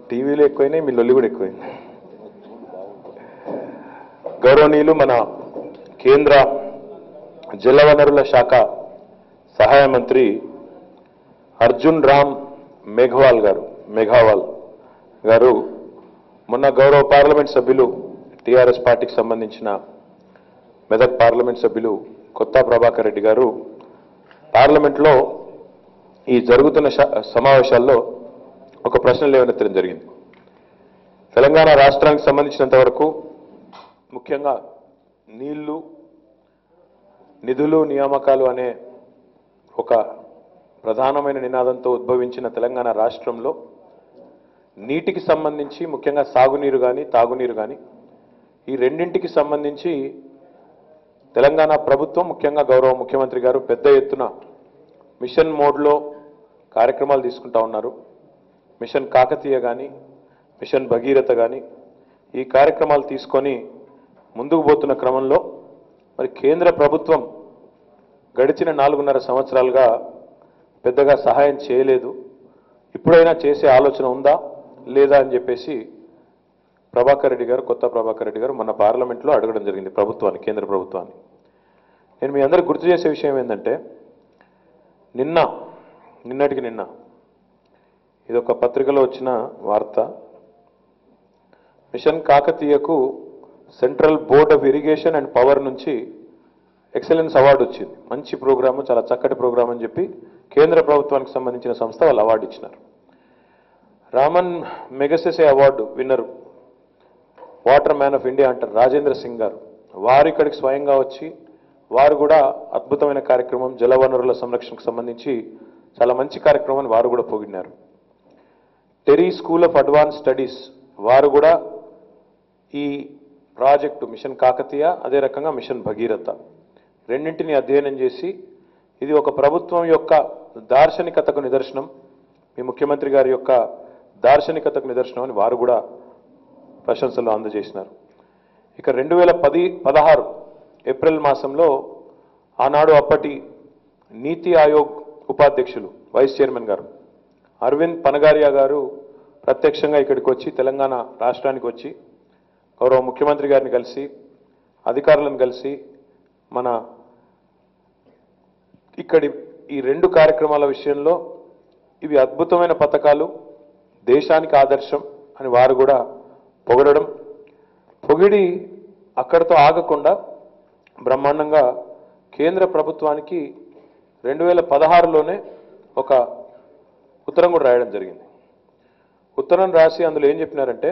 టీవీలో ఎక్కువైనాయి, మీ లొల్లి కూడా ఎక్కువైంది. గౌరవనీయులు మన కేంద్ర జలవనరుల శాఖ సహాయ మంత్రి అర్జున్ రామ్ మేఘవాల్ గారు మొన్న గౌరవ పార్లమెంట్ సభ్యులు టీఆర్ఎస్ పార్టీకి సంబంధించిన మెదక్ పార్లమెంట్ సభ్యులు కొత్త ప్రభాకర్ రెడ్డి గారు పార్లమెంట్లో ఈ జరుగుతున్న సమావేశాల్లో ఒక ప్రశ్న లేవనెత్తడం జరిగింది. తెలంగాణ రాష్ట్రానికి సంబంధించినంత వరకు ముఖ్యంగా నీళ్లు, నిధులు, నియామకాలు అనే ఒక ప్రధానమైన నినాదంతో ఉద్భవించిన తెలంగాణ రాష్ట్రంలో నీటికి సంబంధించి ముఖ్యంగా సాగునీరు కానీ తాగునీరు కానీ ఈ రెండింటికి సంబంధించి తెలంగాణ ప్రభుత్వం ముఖ్యంగా గౌరవ ముఖ్యమంత్రి గారు పెద్ద ఎత్తున మిషన్ మోడ్లో కార్యక్రమాలు తీసుకుంటా ఉన్నారు. మిషన్ కాకతీయ కానీ మిషన్ భగీరథ కానీ ఈ కార్యక్రమాలు తీసుకొని ముందుకు పోతున్న క్రమంలో మరి కేంద్ర ప్రభుత్వం గడిచిన 4.5 సంవత్సరాలుగా పెద్దగా సహాయం చేయలేదు. ఇప్పుడైనా చేసే ఆలోచన ఉందా లేదా అని చెప్పేసి కొత్త ప్రభాకర్ రెడ్డి గారు మన పార్లమెంట్లో అడగడం జరిగింది ప్రభుత్వాన్ని, కేంద్ర ప్రభుత్వాన్ని. నేను మీ అందరికి గుర్తు చేసే విషయం ఏంటంటే నిన్నటికి నిన్న ఇదొక పత్రికలో వచ్చిన వార్త. మిషన్ కాకతీయకు central board of irrigation and power నుంచి ఎక్సలెన్స్ అవార్డు వచ్చింది. మంచి ప్రోగ్రాము, చాలా చక్కటి ప్రోగ్రామ్ అని చెప్పి కేంద్ర ప్రభుత్వానికి సంబంధించిన సంస్థ వాళ్ళు అవార్డు ఇచ్చినారు. Raman Magsaysay award winner water man of India అంటారు రాజేంద్ర సింగ్ గారు. వారు ఇక్కడికి స్వయంగా వచ్చి వారు కూడా అద్భుతమైన కార్యక్రమం జలవనరుల సంరక్షణకు సంబంధించి చాలా మంచి కార్యక్రమాన్ని వారు కూడా పొగిడినారు. TERI school of advance studies వారు కూడా ఈ ప్రాజెక్టు మిషన్ కాకతీయ అదే రకంగా మిషన్ భగీరథ రెండింటిని అధ్యయనం చేసి ఇది ఒక ప్రభుత్వం యొక్క దార్శనికతకు నిదర్శనం, మీ ముఖ్యమంత్రి గారి యొక్క దార్శనికతకు నిదర్శనం అని వారు కూడా ప్రశంసలు అందజేసినారు. ఇక 2016 ఏప్రిల్ మాసంలో ఆనాడు అప్పటి నీతి ఆయోగ్ ఉపాధ్యక్షులు వైస్ చైర్మన్ గారు అరవింద్ పనగారియా గారు ప్రత్యక్షంగా ఇక్కడికి వచ్చి తెలంగాణ రాష్ట్రానికి వచ్చి గౌరవ ముఖ్యమంత్రి గారిని కలిసి అధికారులను కలిసి మన ఇక్కడి ఈ 2 కార్యక్రమాల విషయంలో ఇవి అద్భుతమైన పథకాలు, దేశానికి ఆదర్శం అని వారు కూడా పొగిడి అక్కడితో ఆగకుండా బ్రహ్మాండంగా కేంద్ర ప్రభుత్వానికి 2016లోనే ఒక ఉత్తరం కూడా రాయడం జరిగింది. ఉత్తరం రాసి అందులో ఏం చెప్పినారంటే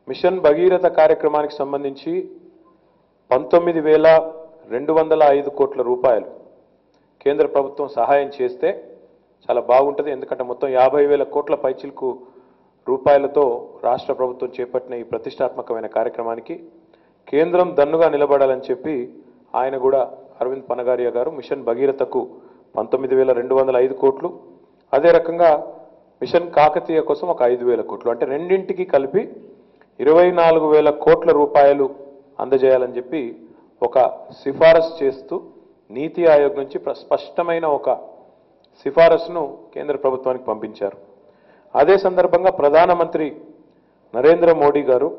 మిషన్ భగీరథ కార్యక్రమానికి సంబంధించి 19,205 కోట్ల రూపాయలు కేంద్ర ప్రభుత్వం సహాయం చేస్తే చాలా బాగుంటుంది. ఎందుకంటే మొత్తం 50,000 కోట్ల పైచిలకు రూపాయలతో రాష్ట్ర ప్రభుత్వం చేపట్టిన ఈ ప్రతిష్టాత్మకమైన కార్యక్రమానికి కేంద్రం దన్నుగా నిలబడాలని చెప్పి ఆయన కూడా అరవింద్ పనగారియా గారు మిషన్ భగీరథకు 19,205 కోట్లు, అదే రకంగా మిషన్ కాకతీయ కోసం ఒక 5,000 కోట్లు, అంటే రెండింటికి కలిపి 24,000 కోట్ల రూపాయలు అందజేయాలని చెప్పి ఒక సిఫారసు చేస్తూ నీతి ఆయోగ్ నుంచి స్పష్టమైన ఒక సిఫారసును కేంద్ర ప్రభుత్వానికి పంపించారు. అదే సందర్భంగా ప్రధానమంత్రి నరేంద్ర మోడీ గారు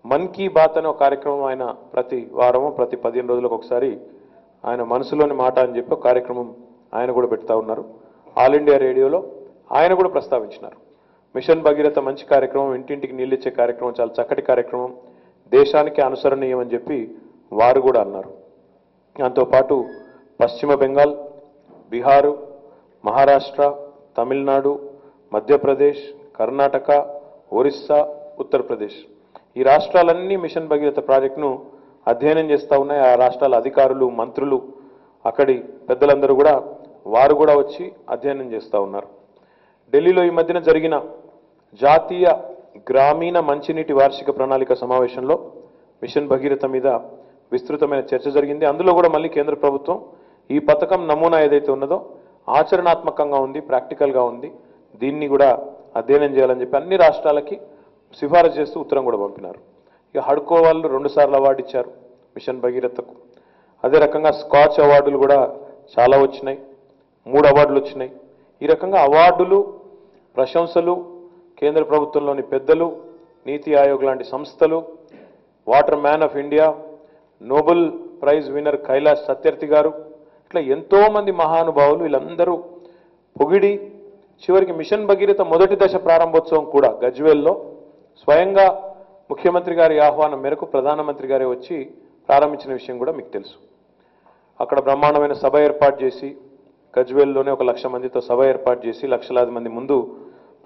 మన్ కీ బాత్ అనే ఒక కార్యక్రమం ఆయన ప్రతి వారము ప్రతి 15 రోజులకు ఒకసారి ఆయన మనసులోని మాట అని చెప్పి ఒక కార్యక్రమం ఆయన కూడా పెడతా ఉన్నారు. ఆల్ ఇండియా రేడియోలో ఆయన కూడా ప్రస్తావించినారు. మిషన్ భగీరథ మంచి కార్యక్రమం, ఇంటింటికి నీళ్ళు ఇచ్చే కార్యక్రమం చాలా చక్కటి కార్యక్రమం, దేశానికి అనుసరణీయం అని చెప్పి వారు కూడా అన్నారు. దాంతోపాటు పశ్చిమ బెంగాల్, బీహారు, మహారాష్ట్ర, తమిళనాడు, మధ్యప్రదేశ్, కర్ణాటక, ఒరిస్సా, ఉత్తరప్రదేశ్ ఈ రాష్ట్రాలన్నీ మిషన్ భగీరథ ప్రాజెక్టును అధ్యయనం చేస్తూ ఉన్నాయి. ఆ రాష్ట్రాల అధికారులు, మంత్రులు, అక్కడి పెద్దలందరూ కూడా వారు కూడా వచ్చి అధ్యయనం చేస్తూ ఉన్నారు. ఢిల్లీలో ఈ మధ్యన జరిగిన జాతీయ గ్రామీణ మంచినీటి వార్షిక ప్రణాళిక సమావేశంలో మిషన్ భగీరథ మీద విస్తృతమైన చర్చ జరిగింది. అందులో కూడా మళ్ళీ కేంద్ర ప్రభుత్వం ఈ పథకం నమూనా ఏదైతే ఉన్నదో ఆచరణాత్మకంగా ఉంది, ప్రాక్టికల్గా ఉంది, దీన్ని కూడా అధ్యయనం చేయాలని చెప్పి అన్ని రాష్ట్రాలకి సిఫారసు చేస్తూ ఉత్తరం కూడా పంపినారు. ఇక హడ్కో వాళ్ళు 2 సార్లు అవార్డు ఇచ్చారు మిషన్ భగీరథకు. అదే రకంగా స్కాచ్ అవార్డులు కూడా చాలా వచ్చినాయి, 3 అవార్డులు వచ్చినాయి. ఈ రకంగా అవార్డులు, ప్రశంసలు కేంద్ర ప్రభుత్వంలోని పెద్దలు, నీతి ఆయోగ్ లాంటి సంస్థలు, water man of India, Nobel prize winner Kailash Satyarthi గారు, ఇట్లా ఎంతోమంది మహానుభావులు వీళ్ళందరూ పొగిడి చివరికి మిషన్ భగీరథ మొదటి దశ ప్రారంభోత్సవం కూడా గజ్వేల్లో స్వయంగా ముఖ్యమంత్రి గారి ఆహ్వానం మేరకు ప్రధానమంత్రి గారే వచ్చి ప్రారంభించిన విషయం కూడా మీకు తెలుసు. అక్కడ బ్రహ్మాండమైన సభ ఏర్పాటు చేసి గజ్వేల్లోనే 1,00,000 మందితో సభ ఏర్పాటు చేసి లక్షలాది మంది ముందు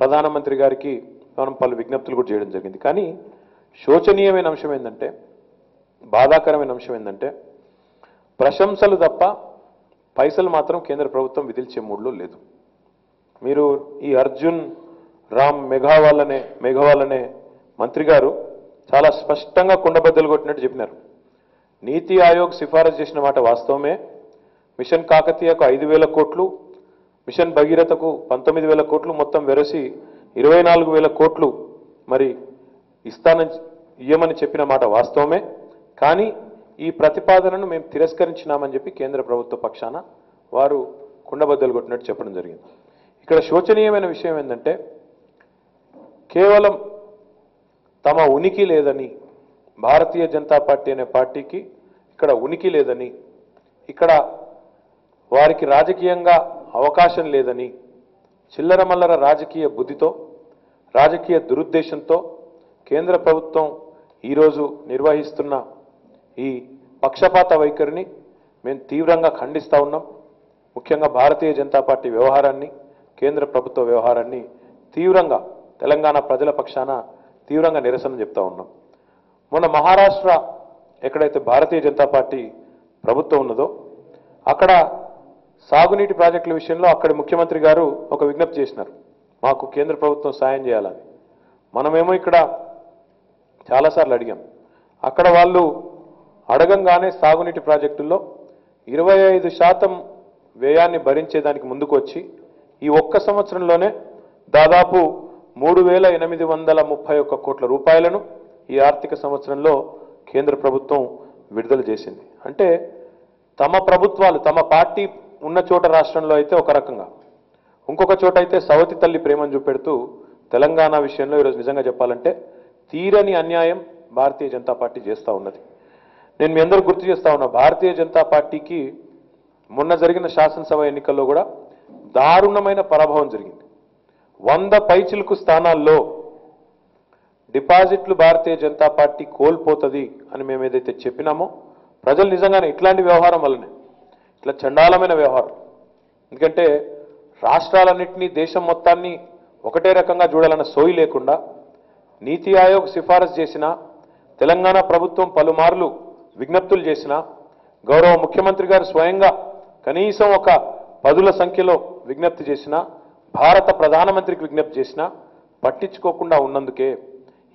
ప్రధానమంత్రి గారికి మనం పలు విజ్ఞప్తులు కూడా చేయడం జరిగింది. కానీ శోచనీయమైన అంశం ఏంటంటే, బాధాకరమైన అంశం ఏంటంటే, ప్రశంసలు తప్ప పైసలు మాత్రం కేంద్ర ప్రభుత్వం విధిల్చే మూడ్లో లేదు. మీరు ఈ అర్జున్ రామ్ మేఘవాల్ అనే మంత్రి గారు చాలా స్పష్టంగా కుండబద్దలు కొట్టినట్టు చెప్పినారు. నీతి ఆయోగ్ సిఫారసు చేసిన మాట వాస్తవమే. మిషన్ కాకతీయకు 5,000 కోట్లు, మిషన్ భగీరథకు 19,000 కోట్లు, మొత్తం వెరసి 24,000 కోట్లు మరి ఇయ్యమని చెప్పిన మాట వాస్తవమే. కానీ ఈ ప్రతిపాదనను మేము తిరస్కరించినామని చెప్పి కేంద్ర ప్రభుత్వ పక్షాన వారు కుండబద్దలు కొట్టినట్టు చెప్పడం జరిగింది. ఇక్కడ శోచనీయమైన విషయం ఏంటంటే, కేవలం తమ ఉనికి లేదని, భారతీయ జనతా పార్టీ అనే పార్టీకి ఇక్కడ ఉనికి లేదని, ఇక్కడ వారికి రాజకీయంగా అవకాశం లేదని, చిల్లరమల్లర రాజకీయ బుద్ధితో, రాజకీయ దురుద్దేశంతో కేంద్ర ప్రభుత్వం ఈరోజు నిర్వహిస్తున్న ఈ పక్షపాత వైఖరిని మేము తీవ్రంగా ఖండిస్తూ ఉన్నాం. ముఖ్యంగా భారతీయ జనతా పార్టీ వ్యవహారాన్ని, కేంద్ర ప్రభుత్వ వ్యవహారాన్ని తీవ్రంగా తెలంగాణ ప్రజల పక్షాన తీవ్రంగా నిరసన చెప్తా ఉన్నాం. మొన్న మహారాష్ట్ర ఎక్కడైతే భారతీయ జనతా పార్టీ ప్రభుత్వం ఉన్నదో అక్కడ సాగునీటి ప్రాజెక్టుల విషయంలో అక్కడి ముఖ్యమంత్రి గారు ఒక విజ్ఞప్తి చేసినారు, మాకు కేంద్ర ప్రభుత్వం సాయం చేయాలని. మనమేమో ఇక్కడ చాలాసార్లు అడిగాం. అక్కడ వాళ్ళు అడగంగానే సాగునీటి ప్రాజెక్టుల్లో 25% వ్యయాన్ని భరించేదానికి ముందుకు వచ్చి ఈ ఒక్క సంవత్సరంలోనే దాదాపు 3,831 కోట్ల రూపాయలను ఈ ఆర్థిక సంవత్సరంలో కేంద్ర ప్రభుత్వం విడుదల చేసింది. అంటే తమ ప్రభుత్వాలు, తమ పార్టీ ఉన్న చోట రాష్ట్రంలో అయితే ఒక రకంగా, ఇంకొక చోట అయితే సవతి తల్లి ప్రేమను చూపెడుతూ తెలంగాణ విషయంలో ఈరోజు నిజంగా చెప్పాలంటే తీరని అన్యాయం భారతీయ జనతా పార్టీ చేస్తూ ఉన్నది. నేను మీ అందరూ గుర్తు చేస్తా ఉన్నా, భారతీయ జనతా పార్టీకి మొన్న జరిగిన శాసనసభ ఎన్నికల్లో కూడా దారుణమైన పరాభవం జరిగింది. 100 పైచిలుకు స్థానాల్లో డిపాజిట్లు భారతీయ జనతా పార్టీ కోల్పోతుంది అని మేము ఏదైతే చెప్పినామో ప్రజలు నిజంగానే ఇట్లాంటి వ్యవహారం వల్లనే, ఇట్లా చండాలమైన వ్యవహారం, ఎందుకంటే రాష్ట్రాలన్నింటినీ దేశం మొత్తాన్ని ఒకటే రకంగా చూడాలన్న సోయి లేకుండా నీతి ఆయోగ్ సిఫారసు చేసిన, తెలంగాణ ప్రభుత్వం పలుమార్లు విజ్ఞప్తులు చేసిన, గౌరవ ముఖ్యమంత్రి గారు స్వయంగా కనీసం ఒక 10ల సంఖ్యలో విజ్ఞప్తి చేసిన, భారత ప్రధానమంత్రికి విజ్ఞప్తి చేసిన పట్టించుకోకుండా ఉన్నందుకే,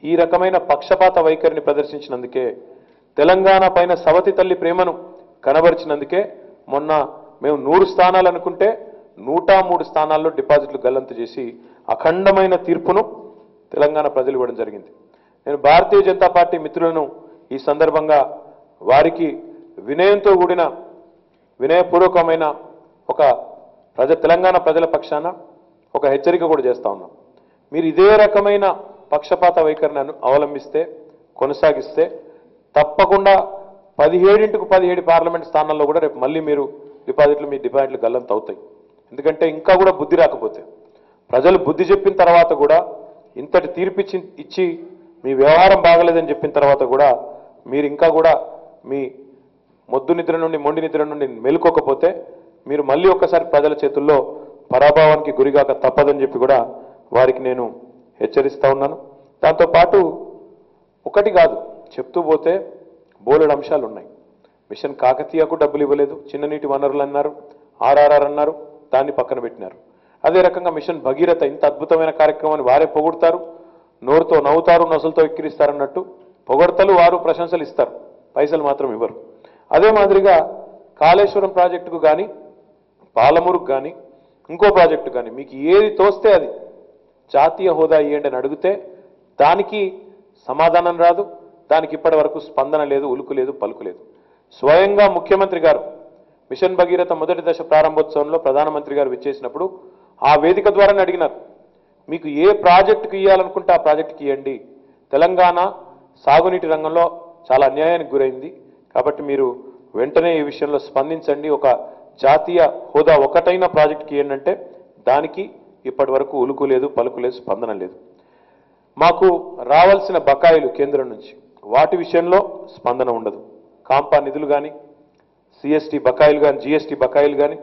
ఈ రకమైన పక్షపాత వైఖరిని ప్రదర్శించినందుకే, తెలంగాణ పైన సవతి తల్లి ప్రేమను కనబరిచినందుకే మొన్న మేము 100 స్థానాలు అనుకుంటే 103 స్థానాల్లో డిపాజిట్లు గల్లంతు చేసి అఖండమైన తీర్పును తెలంగాణ ప్రజలు ఇవ్వడం జరిగింది. నేను భారతీయ జనతా పార్టీ మిత్రులను ఈ సందర్భంగా వారికి వినయంతో కూడిన వినయపూర్వకమైన ఒక తెలంగాణ ప్రజల పక్షాన ఒక హెచ్చరిక కూడా చేస్తా ఉన్నాం. మీరు ఇదే రకమైన పక్షపాత వైఖరిని అవలంబిస్తే, కొనసాగిస్తే తప్పకుండా 17 పార్లమెంట్ స్థానాల్లో కూడా రేపు మళ్ళీ మీరు మీ డిపాజిట్లు గల్లంత అవుతాయి. ఎందుకంటే ఇంకా కూడా బుద్ధి రాకపోతే, ప్రజలు బుద్ధి చెప్పిన తర్వాత కూడా, ఇంతటి తీర్పు ఇచ్చి మీ వ్యవహారం బాగలేదని చెప్పిన తర్వాత కూడా మీరు ఇంకా కూడా మీ మొండి నిద్ర నుండి మెలుకోకపోతే మీరు మళ్ళీ ఒక్కసారి ప్రజల చేతుల్లో పరాభవానికి గురిగాక తప్పదని చెప్పి కూడా వారికి నేను హెచ్చరిస్తా ఉన్నాను. దాంతోపాటు ఒకటి కాదు చెప్తూ పోతే బోలెడు అంశాలు ఉన్నాయి. మిషన్ కాకతీయకు డబ్బులు ఇవ్వలేదు, చిన్న నీటి వనరులు అన్నారు, ఆర్ఆర్ఆర్ అన్నారు, దాన్ని పక్కన పెట్టినారు. అదే రకంగా మిషన్ భగీరథ ఇంత అద్భుతమైన కార్యక్రమాన్ని వారే పొగుడతారు, నోరుతో నవ్వుతారు, నొసలతో ఎక్కిరిస్తారన్నట్టు పొగడతలు వారు, ప్రశంసలు ఇస్తారు, పైసలు మాత్రం ఇవ్వరు. అదే మాదిరిగా కాళేశ్వరం ప్రాజెక్టుకు కానీ, పాలమూరుకు కానీ, ఇంకో ప్రాజెక్టు కానీ మీకు ఏది తోస్తే అది జాతీయ హోదా ఇవ్వండి అని అడిగితే దానికి సమాధానం రాదు, దానికి ఇప్పటి వరకు స్పందన లేదు, ఉలుకు లేదు, పలుకు లేదు. స్వయంగా ముఖ్యమంత్రి గారు మిషన్ భగీరథ మొదటి దశ ప్రారంభోత్సవంలో ప్రధానమంత్రి గారు విచ్చేసినప్పుడు ఆ వేదిక ద్వారానే అడిగినారు, మీకు ఏ ప్రాజెక్టుకి ఇవ్వాలనుకుంటే ఆ ప్రాజెక్టుకి ఇవ్వండి. తెలంగాణ సాగునీటి రంగంలో చాలా అన్యాయానికి గురైంది. కాబట్టి మీరు వెంటనే ఈ విషయంలో స్పందించండి. ఒక జాతీయ హోదా ఒకటైన ప్రాజెక్టుకి ఇవ్వండి అంటే దానికి ఇప్పటి వరకు ఉలుకు లేదు, పలుకు లేదు, స్పందన లేదు. మాకు రావాల్సిన బకాయిలు కేంద్రం నుంచి వాటి విషయంలో స్పందన ఉండదు. కాంపా నిధులు కానీ, సిఎస్టీ బకాయిలు కానీ, జిఎస్టీ బకాయిలు కానీ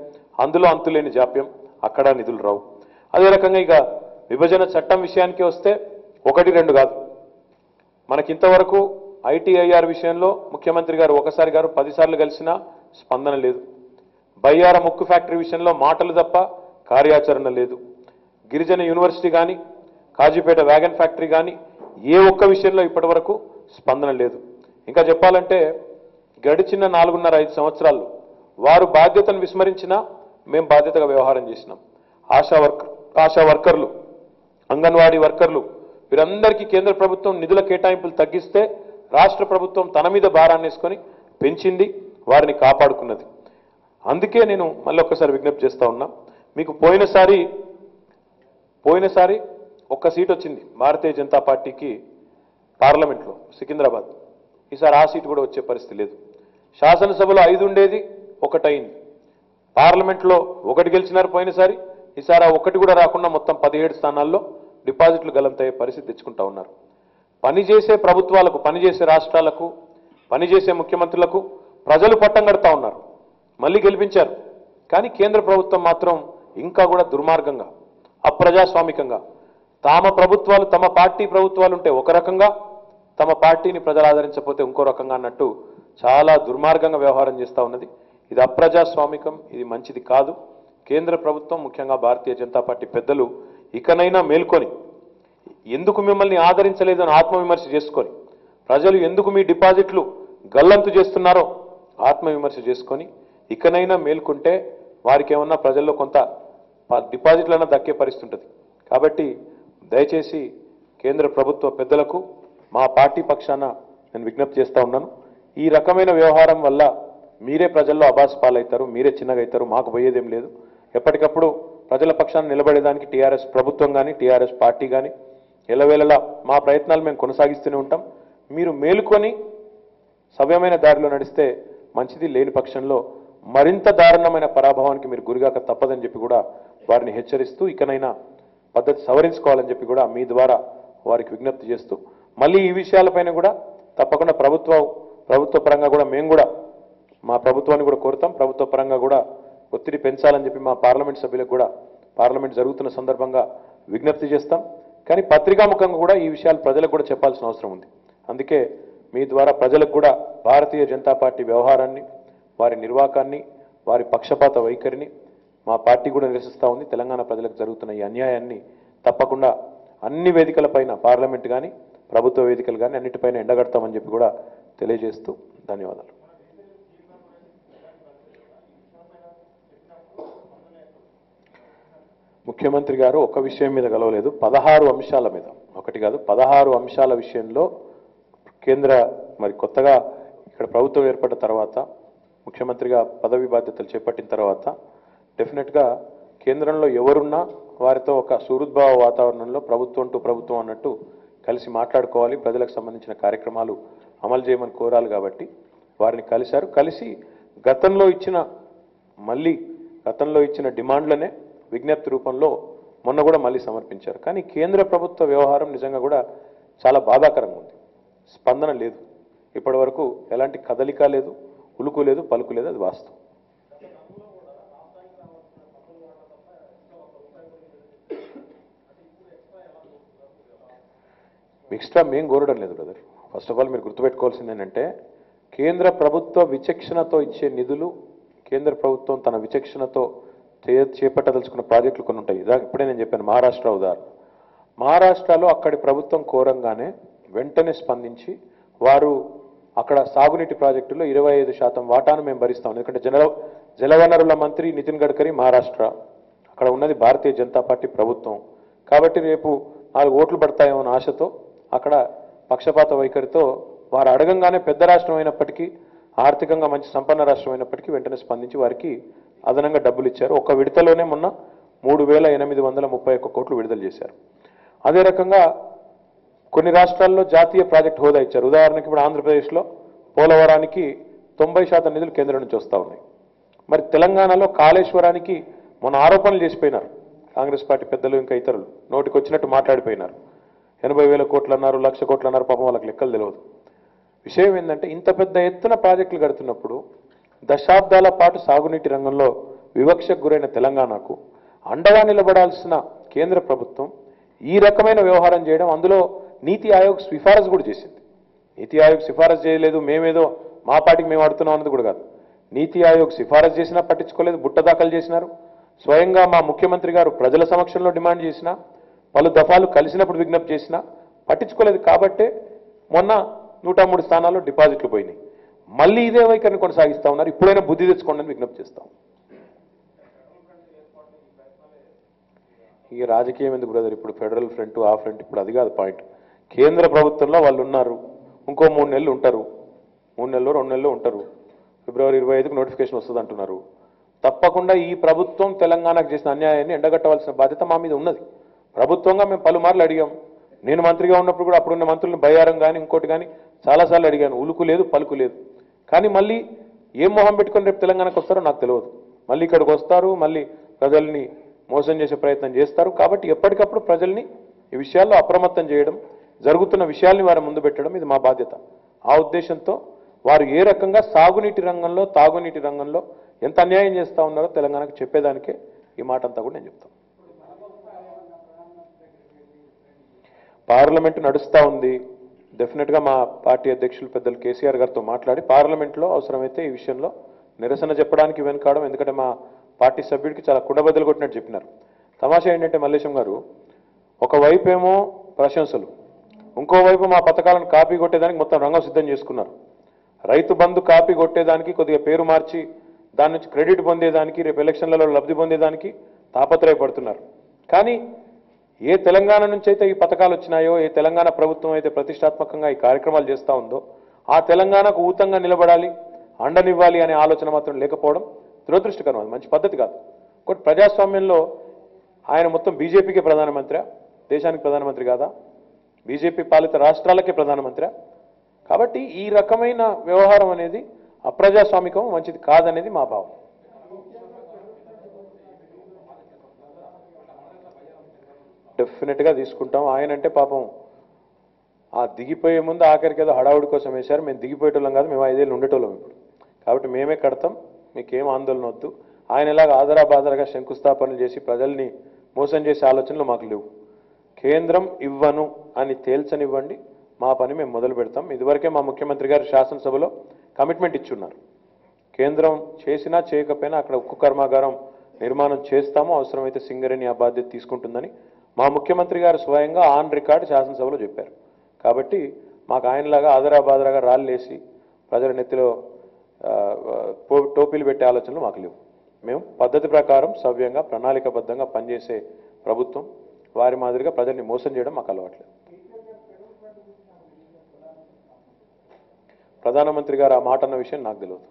అందులో అంతులేని జాప్యం, అక్కడ నిధులు రావు. అదే రకంగా ఇక విభజన చట్టం విషయానికి వస్తే 1-2 కాదు. మనకింతవరకు ఐటీఐఆర్ విషయంలో ముఖ్యమంత్రి గారు ఒకసారి గారు 10 సార్లు కలిసినా స్పందన లేదు. బయ్యార ముక్కు ఫ్యాక్టరీ విషయంలో మాటలు తప్ప కార్యాచరణ లేదు. గిరిజన యూనివర్సిటీ కానీ, కాజీపేట వ్యాగన్ ఫ్యాక్టరీ కానీ ఏ ఒక్క విషయంలో ఇప్పటి వరకు స్పందన లేదు. ఇంకా చెప్పాలంటే గడిచిన 4.5 సంవత్సరాల్లో వారు బాధ్యతను విస్మరించినా మేము బాధ్యతగా వ్యవహారం చేసినాం. ఆశా వర్కర్లు, అంగన్వాడీ వర్కర్లు వీరందరికీ కేంద్ర ప్రభుత్వం నిధుల కేటాయింపులు తగ్గిస్తే రాష్ట్ర ప్రభుత్వం తన మీద భారాన్ని వేసుకొని పెంచింది, వారిని కాపాడుకున్నది. అందుకే నేను మళ్ళీ ఒక్కసారి విజ్ఞప్తి చేస్తా ఉన్నా. మీకు పోయినసారి ఒక్క సీట్ వచ్చింది భారతీయ జనతా పార్టీకి పార్లమెంట్లో సికింద్రాబాద్. ఈసారి ఆ సీటు కూడా వచ్చే పరిస్థితి లేదు. శాసనసభలో 5 ఉండేది, 1 అయింది. పార్లమెంట్లో 1 గెలిచినారు పోయినసారి. ఈసారి ఆ 1 కూడా రాకుండా మొత్తం 17 స్థానాల్లో డిపాజిట్లు గలంతయ్యే పరిస్థితి తెచ్చుకుంటా ఉన్నారు. పనిచేసే ప్రభుత్వాలకు, పనిచేసే రాష్ట్రాలకు, పనిచేసే ముఖ్యమంత్రులకు ప్రజలు పట్టం కడతా ఉన్నారు. మళ్ళీ గెలిపించారు. కానీ కేంద్ర ప్రభుత్వం మాత్రం ఇంకా కూడా దుర్మార్గంగా, అప్రజాస్వామికంగా తమ ప్రభుత్వాలు, తమ పార్టీ ప్రభుత్వాలు ఉంటే ఒక రకంగా, తమ పార్టీని ప్రజలు ఆదరించకపోతే ఇంకో రకంగా అన్నట్టు చాలా దుర్మార్గంగా వ్యవహారం చేస్తూ ఉన్నది. ఇది అప్రజాస్వామికం, ఇది మంచిది కాదు. కేంద్ర ప్రభుత్వం, ముఖ్యంగా భారతీయ జనతా పార్టీ పెద్దలు ఇకనైనా మేల్కొని, ఎందుకు మిమ్మల్ని ఆదరించలేదని ఆత్మవిమర్శ చేసుకొని, ప్రజలు ఎందుకు మీ డిపాజిట్లు గల్లంతు చేస్తున్నారో ఆత్మవిమర్శ చేసుకొని ఇకనైనా మేల్కొంటే వారికి ఏమన్నా ప్రజల్లో కొంత డిపాజిట్లన్నా దక్కే పరిస్థితి ఉంటుంది. కాబట్టి దయచేసి కేంద్ర ప్రభుత్వ పెద్దలకు మా పార్టీ పక్షాన నేను విజ్ఞప్తి చేస్తూ ఉన్నాను. ఈ రకమైన వ్యవహారం వల్ల మీరే ప్రజల్లో అబాస్ పాలవుతారు, మీరే చిన్నగా అవుతారు. మాకు పోయేదేం లేదు. ఎప్పటికప్పుడు ప్రజల పక్షాన నిలబడేదానికి టీఆర్ఎస్ ప్రభుత్వం కానీ, టీఆర్ఎస్ పార్టీ కానీ ఎల్లవేళలా మా ప్రయత్నాలు మేము కొనసాగిస్తూనే ఉంటాం. మీరు మేలుకొని సవ్యమైన దారిలో నడిస్తే మంచిది, లేని పక్షంలో మరింత దారుణమైన పరాభవానికి మీరు గురిగాక తప్పదని చెప్పి కూడా వారిని హెచ్చరిస్తూ ఇకనైనా పద్ధతి సవరించుకోవాలని చెప్పి కూడా మీ ద్వారా వారికి విజ్ఞప్తి చేస్తూ, మళ్ళీ ఈ విషయాలపైన కూడా తప్పకుండా ప్రభుత్వ పరంగా కూడా మేము కూడా మా ప్రభుత్వాన్ని కూడా కోరుతాం. ప్రభుత్వ పరంగా కూడా ఒత్తిడి పెంచాలని చెప్పి మా పార్లమెంట్ సభ్యులకు కూడా పార్లమెంట్ జరుగుతున్న సందర్భంగా విజ్ఞప్తి చేస్తాం. కానీ పత్రికాముఖంగా కూడా ఈ విషయాలు ప్రజలకు కూడా చెప్పాల్సిన అవసరం ఉంది. అందుకే మీ ద్వారా ప్రజలకు కూడా భారతీయ జనతా పార్టీ వ్యవహారాన్ని, వారి నిర్వాకాన్ని, వారి పక్షపాత వైఖరిని మా పార్టీ కూడా నిరసిస్తూ ఉంది. తెలంగాణ ప్రజలకు జరుగుతున్న ఈ అన్యాయాన్ని తప్పకుండా అన్ని వేదికలపైన, పార్లమెంట్ కానీ, ప్రభుత్వ వేదికలు కానీ అన్నిటిపైన ఎండగడతామని చెప్పి కూడా తెలియజేస్తూ ధన్యవాదాలు. ముఖ్యమంత్రి గారు ఒక విషయం మీద గెలవలేదు, 16 అంశాల మీద, ఒకటి కాదు 16 అంశాల విషయంలో కేంద్ర మరి కొత్తగా ఇక్కడ ప్రభుత్వం ఏర్పడిన తర్వాత, ముఖ్యమంత్రిగా పదవి బాధ్యతలు చేపట్టిన తర్వాత డెఫినెట్గా కేంద్రంలో ఎవరున్నా వారితో ఒక సుహృద్భావ వాతావరణంలో ప్రభుత్వం టు ప్రభుత్వం అన్నట్టు కలిసి మాట్లాడుకోవాలి, ప్రజలకు సంబంధించిన కార్యక్రమాలు అమలు చేయమని కోరాలి. కాబట్టి వారిని కలిశారు. కలిసి గతంలో ఇచ్చిన డిమాండ్లనే విజ్ఞప్తి రూపంలో మొన్న కూడా మళ్ళీ సమర్పించారు. కానీ కేంద్ర ప్రభుత్వ వ్యవహారం నిజంగా కూడా చాలా బాధాకరంగా ఉంది. స్పందన లేదు, ఇప్పటి వరకు ఎలాంటి కదలిక లేదు, ఉలుకు లేదు, పలుకు లేదు. అది వాస్తవం. ఎక్స్ట్రా మేము కోరడం లేదు బ్రదర్. ఫస్ట్ ఆఫ్ ఆల్ మీరు గుర్తుపెట్టుకోవాల్సింది ఏంటంటే, కేంద్ర ప్రభుత్వ విచక్షణతో ఇచ్చే నిధులు, కేంద్ర ప్రభుత్వం తన విచక్షణతో చేపట్టదలుచుకున్న ప్రాజెక్టులు కొన్ని ఉంటాయి. ఇప్పుడే నేను చెప్పాను మహారాష్ట్ర ఉదాహరణ. మహారాష్ట్రలో అక్కడి ప్రభుత్వం కోరంగానే వెంటనే స్పందించి వారు అక్కడ సాగునీటి ప్రాజెక్టులో 25% వాటాను మేము భరిస్తాం. ఎందుకంటే జలవనరుల మంత్రి నితిన్ గడ్కరీ మహారాష్ట్ర, అక్కడ ఉన్నది భారతీయ జనతా పార్టీ ప్రభుత్వం. కాబట్టి రేపు 4 ఓట్లు పడతాయేమో అన్న ఆశతో అక్కడ పక్షపాత వైఖరితో వారు అడగంగానే, పెద్ద రాష్ట్రం అయినప్పటికీ, ఆర్థికంగా మంచి సంపన్న రాష్ట్రం అయినప్పటికీ వెంటనే స్పందించి వారికి అదనంగా డబ్బులు ఇచ్చారు. ఒక విడతలోనే మొన్న 3,831 కోట్లు విడుదల చేశారు. అదే రకంగా కొన్ని రాష్ట్రాల్లో జాతీయ ప్రాజెక్ట్ హోదా ఇచ్చారు. ఉదాహరణకి ఇప్పుడు ఆంధ్రప్రదేశ్లో పోలవరానికి 90% నిధులు కేంద్రం నుంచి వస్తూ ఉన్నాయి. మరి తెలంగాణలో కాళేశ్వరానికి మొన్న ఆరోపణలు చేసిపోయినారు కాంగ్రెస్ పార్టీ పెద్దలు ఇంకా ఇతరులు, నోటికి వచ్చినట్టు మాట్లాడిపోయినారు. 80,000 కోట్లు అన్నారు, 1,00,000 కోట్లు అన్నారు. పాపం వాళ్ళకి లెక్కలు తెలియదు. విషయం ఏంటంటే ఇంత పెద్ద ఎత్తున ప్రాజెక్టులు కడుతున్నప్పుడు దశాబ్దాల పాటు సాగునీటి రంగంలో వివక్షకు గురైన తెలంగాణకు అండగా నిలబడాల్సిన కేంద్ర ప్రభుత్వం ఈ రకమైన వ్యవహారం చేయడం, అందులో నీతి ఆయోగ్ సిఫారసు కూడా చేసింది. నీతి ఆయోగ్ సిఫారసు చేయలేదు, మేమేదో మా పార్టీకి మేము ఆడుతున్నాం అన్నది కూడా కాదు. నీతి ఆయోగ్ సిఫారసు చేసినా పట్టించుకోలేదు, బుట్ట దాఖలు చేసినారు. స్వయంగా మా ముఖ్యమంత్రి గారు ప్రజల సమక్షంలో డిమాండ్ చేసినా, పలు దఫాలు కలిసినప్పుడు విజ్ఞప్తి చేసినా పట్టించుకోలేదు. కాబట్టే మొన్న 103 స్థానాల్లో డిపాజిట్లు పోయినాయి. మళ్ళీ ఇదే వైఖరిని కొనసాగిస్తా ఉన్నారు. ఇప్పుడైనా బుద్ధి తెచ్చుకోండి అని విజ్ఞప్తి చేస్తాం. ఈ రాజకీయం ఎందుకు బ్రదర్? ఇప్పుడు ఫెడరల్ ఫ్రంట్ ఆ ఫ్రంట్ ఇప్పుడు అది కాదు పాయింట్. కేంద్ర ప్రభుత్వంలో వాళ్ళు ఉన్నారు, ఇంకో 3 నెలలు ఉంటారు, 3 నెలలు 2 నెలలు ఉంటారు. ఫిబ్రవరి 25కు నోటిఫికేషన్ వస్తుంది అంటున్నారు. తప్పకుండా ఈ ప్రభుత్వం తెలంగాణకు చేసిన అన్యాయాన్ని ఎండగట్టవలసిన బాధ్యత మా మీద ఉన్నది. ప్రభుత్వంగా మేము పలుమార్లు అడిగాం. నేను మంత్రిగా ఉన్నప్పుడు కూడా అప్పుడున్న మంత్రులను బయ్యారం కానీ ఇంకోటి కానీ చాలాసార్లు అడిగాను. ఉలుకు లేదు, పలుకు లేదు. కానీ మళ్ళీ ఏం మొహం పెట్టుకొని రేపు తెలంగాణకు వస్తారో నాకు తెలియదు. మళ్ళీ ఇక్కడికి వస్తారు, మళ్ళీ ప్రజల్ని మోసం చేసే ప్రయత్నం చేస్తారు. కాబట్టి ఎప్పటికప్పుడు ప్రజల్ని ఈ విషయాల్లో అప్రమత్తం చేయడం, జరుగుతున్న విషయాల్ని వారి ముందు పెట్టడం ఇది మా బాధ్యత. ఆ ఉద్దేశంతో వారు ఏ రకంగా సాగునీటి రంగంలో తాగునీటి రంగంలో ఎంత అన్యాయం చేస్తూ ఉన్నారో తెలంగాణకు చెప్పేదానికే ఈ మాట అంతా కూడా నేను చెప్తాను. పార్లమెంటు నడుస్తూ ఉంది. డెఫినెట్గా మా పార్టీ అధ్యక్షులు పెద్దలు కేసీఆర్ గారితో మాట్లాడి పార్లమెంట్లో అవసరమైతే ఈ విషయంలో నిరసన చెప్పడానికి వెనుకాడం. ఎందుకంటే మా పార్టీ సభ్యుడికి చాలా కుండబద్దలు కొట్టినట్టు చెప్పినారు. తమాషా ఏంటంటే మల్లేశం గారు ఒకవైపు ఏమో ప్రశంసలు, ఇంకోవైపు మా పథకాలను కాపీ కొట్టేదానికి మొత్తం రంగం సిద్ధం చేసుకున్నారు. రైతు బంధు కాపీ కొట్టేదానికి కొద్దిగా పేరు మార్చి దాని నుంచి క్రెడిట్ పొందేదానికి, రేపు ఎలక్షన్లలో లబ్ధి పొందేదానికి తాపత్రయపడుతున్నారు. కానీ ఏ తెలంగాణ నుంచి అయితే ఈ పథకాలు వచ్చినాయో, ఏ తెలంగాణ ప్రభుత్వం అయితే ప్రతిష్టాత్మకంగా ఈ కార్యక్రమాలు చేస్తూ ఉందో ఆ తెలంగాణకు ఊతంగా నిలబడాలి, అండనివ్వాలి అనే ఆలోచన మాత్రం లేకపోవడం దురదృష్టకరం. అది మంచి పద్ధతి కాదు. ఒకటి ప్రజాస్వామ్యంలో ఆయన మొత్తం బీజేపీకే ప్రధానమంత్రి, దేశానికి ప్రధానమంత్రి కాదా? బీజేపీ పాలిత రాష్ట్రాలకే ప్రధానమంత్రి. కాబట్టి ఈ రకమైన వ్యవహారం అనేది అప్రజాస్వామికం, మంచిది కాదనేది మా భావం. డెఫినెట్గా తీసుకుంటాం. ఆయన అంటే పాపం ఆ దిగిపోయే ముందు ఆఖరికి ఏదో హడావుడి కోసం వేశారు. మేము దిగిపోయేటోళ్ళం కాదు, మేము 5 ఏళ్ళు ఉండేటోళ్ళం ఇప్పుడు. కాబట్టి మేమే కడతాం, మీకేం ఆందోళన వద్దు. ఆయన ఇలాగ ఆదరాబాదరగా శంకుస్థాపనలు చేసి ప్రజల్ని మోసం చేసే ఆలోచనలు మాకు లేవు. కేంద్రం ఇవ్వను అని తేల్చనివ్వండి, మా పని మేము మొదలు పెడతాం. ఇదివరకే మా ముఖ్యమంత్రి గారు శాసనసభలో కమిట్మెంట్ ఇచ్చున్నారు. కేంద్రం చేసినా చేయకపోయినా అక్కడ ఉక్కు కర్మాగారం నిర్మాణం చేస్తాము, అవసరమైతే సింగరేణి ఆ బాధ్యత తీసుకుంటుందని మా ముఖ్యమంత్రి గారు స్వయంగా ఆన్ రికార్డ్ శాసనసభలో చెప్పారు. కాబట్టి మాకు ఆయనలాగా ఆదరాబాదరాగా రాళ్ళేసి ప్రజల నెత్తిలో టోపీలు పెట్టే ఆలోచనలు మాకు లేవు. మేము పద్ధతి ప్రకారం సవ్యంగా ప్రణాళికబద్ధంగా పనిచేసే ప్రభుత్వం. వారి మాదిరిగా ప్రజల్ని మోసం చేయడం మాకు అలవాట్లేదు. ప్రధానమంత్రి గారు ఆ మాట అన్న విషయం నాకు తెలియదు.